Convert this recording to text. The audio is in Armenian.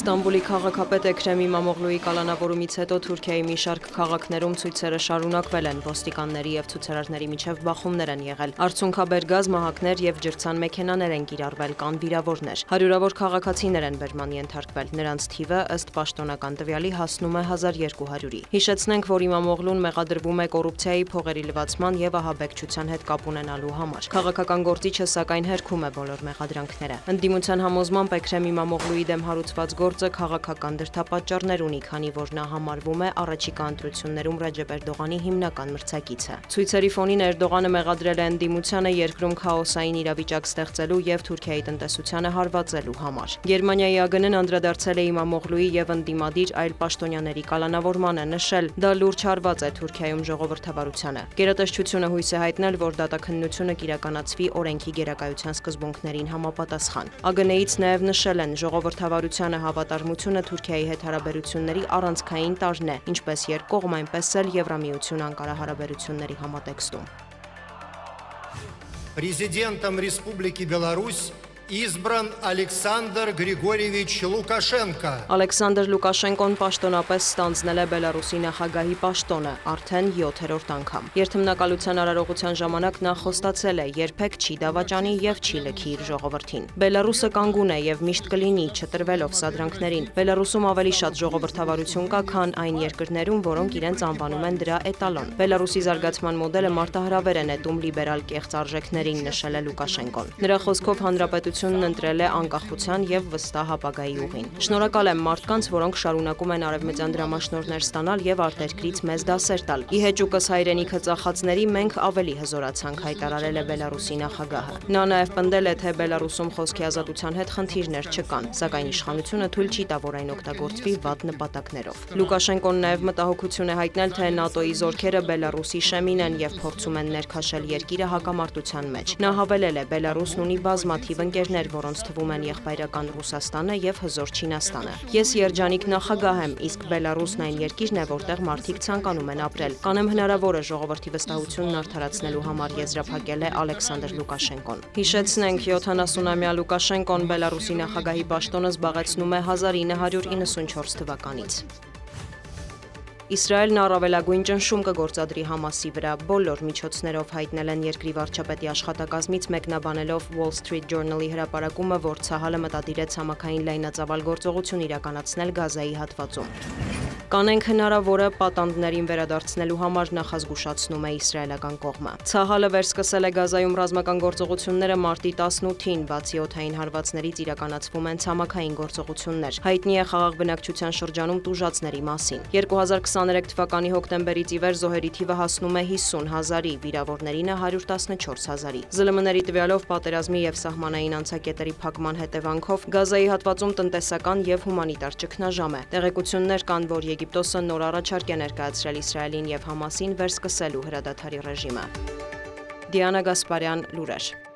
Ստամբուլի քաղաքապետ Էքրեմ Իմամօղլուի կալանավորումից հետո Թուրքիայի մի շարք քաղաքներում ցույցերը շարունակվել են, ոստիկանների եւ ցուցարարների միջև բախումներ են եղել։ Արցունքաբեր գազ, մահակներ եւ ջրցան մեքենաներ են կիրառվել, կան վիրավորներ։ Հարյուրավոր քաղաքացիներ են բերման ենթարկվել։ Նրանց թիվը ըստ պաշտոնական տվյալի հասնում է 1200-ի։ Հիշեցնենք, որ Իմամօղլուն մեղադրվում է կոռուպցիայի, փողերի լվացման եւ ահաբեկչության հետ կապ ունենալու համար։ Քաղաքական գործիչը սակայն հերքում է բոլոր մեղադրանքները։ Ընդդիմության համոզմամբ Էքրեմ Իմամօղլուի դեմ հարուցված գործը քաղաքական դրդապատճառներ ունի, քանի որ նա համարվում է առաջիկա ընտրություններում Ռեջեփ Էրդողանի հիմնական մրցակիցը։ Ցույցերի ֆոնին Էրդողանը մեղադրել է ընդդիմությանը երկրում քաոսային իրավիճակ ստեղծելու եւ Թուրքիայի տնտեսությանը հարվածելու համար։ Գերմանիայի ԱԳՆ-ն անդրադարձել է Իմամօղլուի եւ ընդդիմադիր այլ պաշտոնյաների կալանավորմանը, նշել՝ դա լուրջ հարված է Թուրքիայում ժողովրդավարությանը։ Գերատեսչությունը հույս է հայտնել, որ դատաքննությունը կիրականացվի օրենքի գերակայության սկզբունքներին համապատասխան։ ԱԳՆ-ից նաեւ նշել են, ժողովրդավարությանը հավատարմությունը Թուրքիայի հետ հարաբերությունների առանցքային տարրն է, ինչպես երկկողմ, այնպես էլ Եվրամիություն-Անկարա հարաբերությունների համատեքստում։ Президентом Республики Беларусь избран Александр Григорьевич Лукашенко. Ալեքսանդր Լուկաշենկոն պաշտոնապես ստանձնել է Բելարուսի նախագահի պաշտոնը արդեն 7-րդ անգամ։ Երթմնակալության արարողության ժամանակ նա խոստացել է՝ երբեք չի դավաճանի եւ չի լքի իր ժողովրդին։ Բելարուսը կանգուն է եւ միշտ կլինի, չտրվելով սադրանքներին։ Բելարուսում ավելի շատ ժողովրդավարություն կա, քան այն երկրներում, որոնք իրենց անվանում են դրա էտալոն։ Բելարուսի զարգացման մոդելը մարտահրավեր է նետում լիբերալ կեղծ արժեքներին, նշել է Լուկաշենկոն։ Նրա խոսքով հանրապետությունն ընտրել է անկախության եւ վստահ ապագայի ուղին։ Շնորհակալ եմ մարդկանց, որոնք շարունակում են արևմտյան դրամաշնորհներ ստանալ եւ արտերկրից մեզ դասեր տալ։ Ի հեճուկս հայրենիքը ծախածների մենք ավելի հզորացանք, հայտարարել է Բելարուսի նախագահը։ Նա նաեւ պնդել է, թե Բելարուսում խոսքի ազատության հետ խնդիրներ չկան, սակայն իշխանությունը թույլ չի տա, որ այն օգտագործվի վատ նպատակներով։ Լուկաշենկոն նաեւ մտահոգություն է հայտնել, թե ՆԱՏՕ-ի զորքերը Բելարուսի շեմին են եւ փորձում են ներքաշել երկիրը հակամարտության մեջ։ Նա հավելել է, Բելարուսն ունի բազմաթիվ ընկերներ, որոնց թվում են եղբայրական Ռուսաստանը եւ հզոր Չինաստանը։ Ես երջանիկ նախագահ եմ, իսկ Բելարուսն այն երկիրն է, որտեղ մարդիկ ցանկանում են ապրել։ Կանեմ հնարավոր է ժողովրդի վստահությունն արդարացնելու համար, եզրափակել է Ալեքսանդր Լուկաշենկոն։ Հիշեցնենք, 70-ամյա Լուկաշենկոն Բելարուսի նախագահի պաշտոնը զբաղեցնում է 1994 թվականից։ Իսրայելն առավելագույն ճնշում կգործադրի Համասի վրա, բոլոր միջոցներով հայտնել են երկրի վարչապետի աշխատակազմից, մեկնաբանելով Wall Street Journal-ի հրապարակումը, որ Ցահալը մտադիր է ցամաքային լայնածավալ գործողություն իրականացնել Գազայի հատվածում։ Կանենք հնարավորը պատանդներին վերադարձնելու համար, նախազգուշացնում է իսրայելական կողմը։ Ցահալը վերսկսել է Գազայում ռազմական գործողությունները մարտի 18-ին, բացի օդային հարվածներից իրականացվում են ցամաքային գործողություններ։ Հայտնի է խաղաղ բնակչության շրջանում տուժածների մասին։ 2023 թվականի հոկտեմբերից ի վեր զոհերի թիվը հասնում է 50,000-ի, վիրավորներինը 114,000-ի։ ԶԼՄ-ների տվյալով պատերազմի եւ սահմանային անցակետերի փակման հետևանքով Գազայի հատվածում տնտեսական եւ հումանիտար ճգնաժամ է։ Տեղեկություններ կան, որ Եգիպտոսը նոր առաջարկ է ներկայացրել Իսրայելին եւ Համասին վերսկսելու հրադադարի ռեժիմը։ Դիանա Գասպարյան, լուրեր։